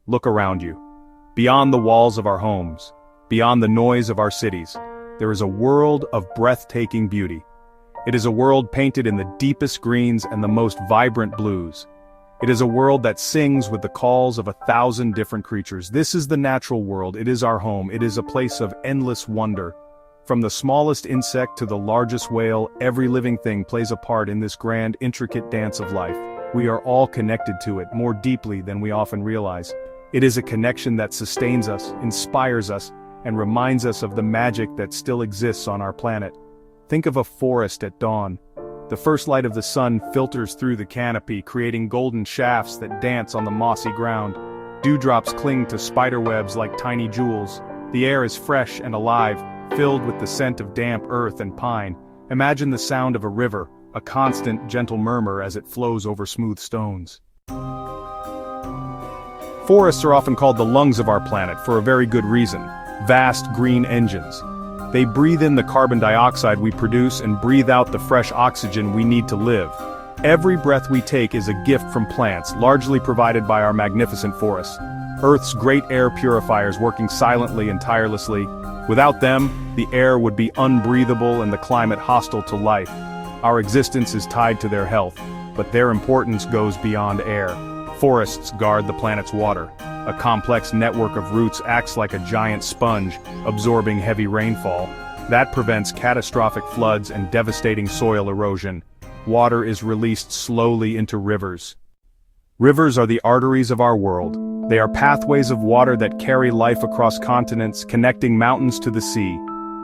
Look around you. Beyond the walls of our homes, beyond the noise of our cities, there is a world of breathtaking beauty. It is a world painted in the deepest greens and the most vibrant blues. It is a world that sings with the calls of 1,000 different creatures. This is the natural world. It is our home. It is a place of endless wonder. From the smallest insect to the largest whale, every living thing plays a part in this grand, intricate dance of life. We are all connected to it more deeply than we often realize. It is a connection that sustains us, inspires us, and reminds us of the magic that still exists on our planet. Think of a forest at dawn. The first light of the sun filters through the canopy, creating golden shafts that dance on the mossy ground. Dewdrops cling to spiderwebs like tiny jewels. The air is fresh and alive, filled with the scent of damp earth and pine. Imagine the sound of a river, a constant, gentle murmur as it flows over smooth stones. Forests are often called the lungs of our planet for a very good reason. Vast green engines. They breathe in the carbon dioxide we produce and breathe out the fresh oxygen we need to live. Every breath we take is a gift from plants, largely provided by our magnificent forests. Earth's great air purifiers working silently and tirelessly. Without them, the air would be unbreathable and the climate hostile to life. Our existence is tied to their health, but their importance goes beyond air. Forests guard the planet's water. A complex network of roots acts like a giant sponge, absorbing heavy rainfall. That prevents catastrophic floods and devastating soil erosion. Water is released slowly into rivers. Rivers are the arteries of our world. They are pathways of water that carry life across continents, connecting mountains to the sea.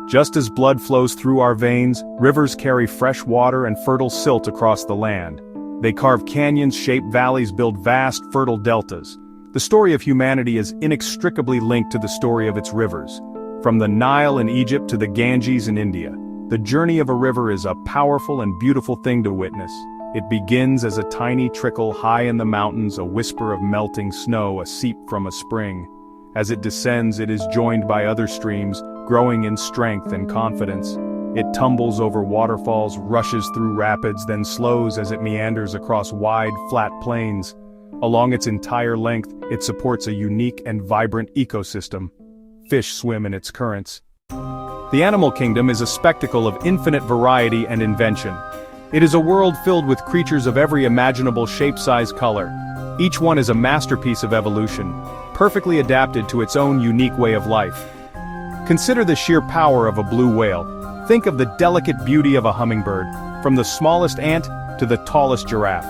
Just as blood flows through our veins, rivers carry fresh water and fertile silt across the land. They carve canyons, shape valleys, build vast, fertile deltas. The story of humanity is inextricably linked to the story of its rivers. From the Nile in Egypt to the Ganges in India, the journey of a river is a powerful and beautiful thing to witness. It begins as a tiny trickle high in the mountains, a whisper of melting snow, a seep from a spring. As it descends, it is joined by other streams, growing in strength and confidence. It tumbles over waterfalls, rushes through rapids, then slows as it meanders across wide, flat plains. Along its entire length, it supports a unique and vibrant ecosystem. Fish swim in its currents. The animal kingdom is a spectacle of infinite variety and invention. It is a world filled with creatures of every imaginable shape, size, color. Each one is a masterpiece of evolution, perfectly adapted to its own unique way of life. Consider the sheer power of a blue whale. Think of the delicate beauty of a hummingbird, from the smallest ant to the tallest giraffe.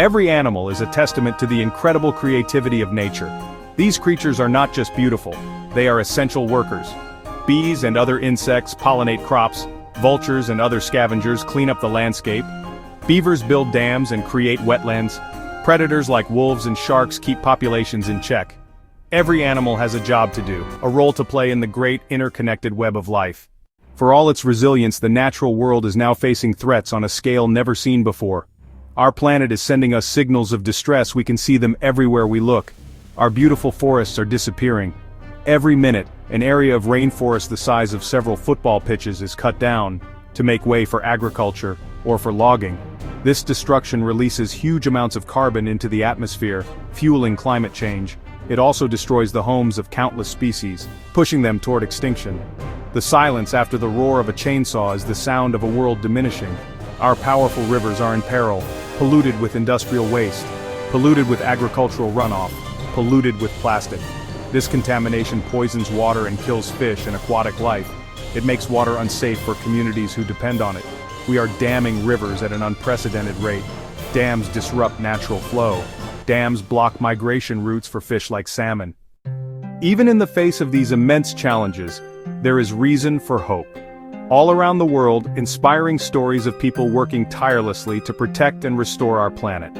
Every animal is a testament to the incredible creativity of nature. These creatures are not just beautiful, they are essential workers. Bees and other insects pollinate crops, vultures and other scavengers clean up the landscape. Beavers build dams and create wetlands. Predators like wolves and sharks keep populations in check. Every animal has a job to do, a role to play in the great interconnected web of life. For all its resilience, the natural world is now facing threats on a scale never seen before. Our planet is sending us signals of distress. We can see them everywhere we look. Our beautiful forests are disappearing. Every minute, an area of rainforest the size of several football pitches is cut down to make way for agriculture or for logging. This destruction releases huge amounts of carbon into the atmosphere, fueling climate change. It also destroys the homes of countless species, pushing them toward extinction. The silence after the roar of a chainsaw is the sound of a world diminishing. Our powerful rivers are in peril, polluted with industrial waste, polluted with agricultural runoff, polluted with plastic. This contamination poisons water and kills fish and aquatic life. It makes water unsafe for communities who depend on it. We are damming rivers at an unprecedented rate. Dams disrupt natural flow. Dams block migration routes for fish like salmon. Even in the face of these immense challenges, there is reason for hope. All around the world, inspiring stories of people working tirelessly to protect and restore our planet.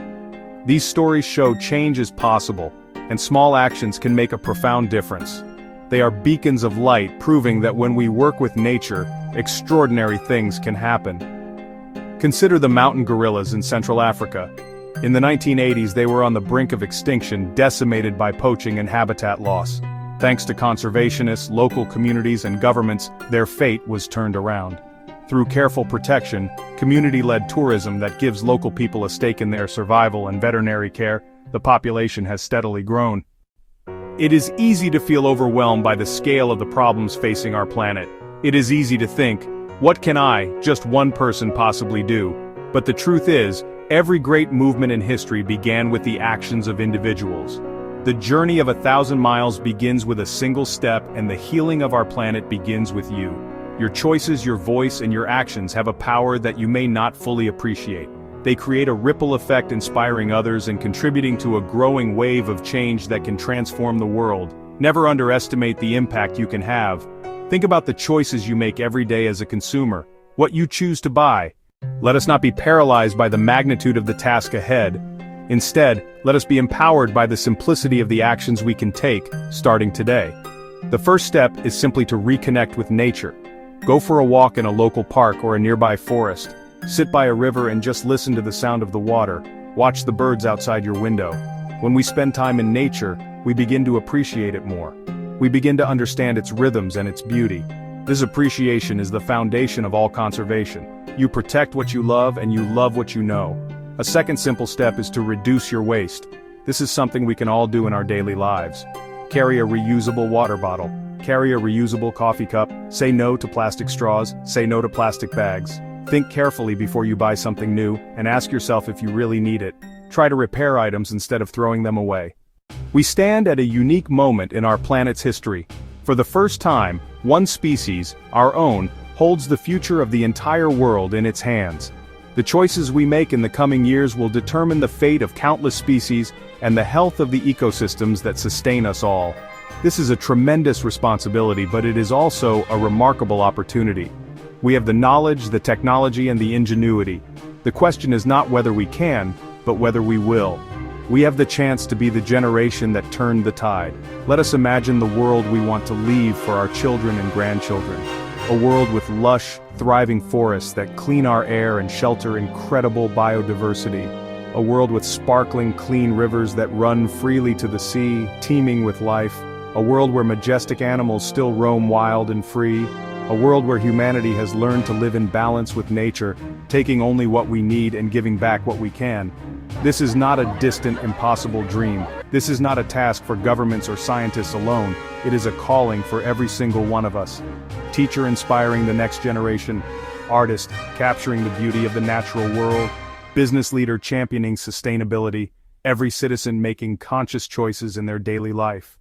These stories show change is possible, and small actions can make a profound difference. They are beacons of light, proving that when we work with nature, extraordinary things can happen. Consider the mountain gorillas in Central Africa. In the 1980s, they were on the brink of extinction, decimated by poaching and habitat loss. Thanks to conservationists, local communities, and governments, their fate was turned around. Through careful protection, community-led tourism that gives local people a stake in their survival and veterinary care, the population has steadily grown. It is easy to feel overwhelmed by the scale of the problems facing our planet. It is easy to think, what can I, just one person, possibly do? But the truth is, every great movement in history began with the actions of individuals. The journey of 1,000 miles begins with a single step, and the healing of our planet begins with you. Your choices, your voice, and your actions have a power that you may not fully appreciate. They create a ripple effect, inspiring others and contributing to a growing wave of change that can transform the world. Never underestimate the impact you can have. Think about the choices you make every day as a consumer, what you choose to buy. Let us not be paralyzed by the magnitude of the task ahead. Instead, let us be empowered by the simplicity of the actions we can take, starting today. The first step is simply to reconnect with nature. Go for a walk in a local park or a nearby forest. Sit by a river and just listen to the sound of the water. Watch the birds outside your window. When we spend time in nature, we begin to appreciate it more. We begin to understand its rhythms and its beauty. This appreciation is the foundation of all conservation. You protect what you love and you love what you know. A second simple step is to reduce your waste. This is something we can all do in our daily lives. Carry a reusable water bottle. Carry a reusable coffee cup. Say no to plastic straws. Say no to plastic bags. Think carefully before you buy something new, and ask yourself if you really need it. Try to repair items instead of throwing them away. We stand at a unique moment in our planet's history. For the first time, one species, our own, holds the future of the entire world in its hands. The choices we make in the coming years will determine the fate of countless species and the health of the ecosystems that sustain us all. This is a tremendous responsibility, but it is also a remarkable opportunity. We have the knowledge, the technology, and the ingenuity. The question is not whether we can, but whether we will. We have the chance to be the generation that turned the tide. Let us imagine the world we want to leave for our children and grandchildren. A world with lush, thriving forests that clean our air and shelter incredible biodiversity. A world with sparkling, clean rivers that run freely to the sea, teeming with life. A world where majestic animals still roam wild and free. A world where humanity has learned to live in balance with nature, taking only what we need and giving back what we can. This is not a distant, impossible dream. This is not a task for governments or scientists alone. It is a calling for every single one of us. Teacher inspiring the next generation. Artist capturing the beauty of the natural world. Business leader championing sustainability. Every citizen making conscious choices in their daily life.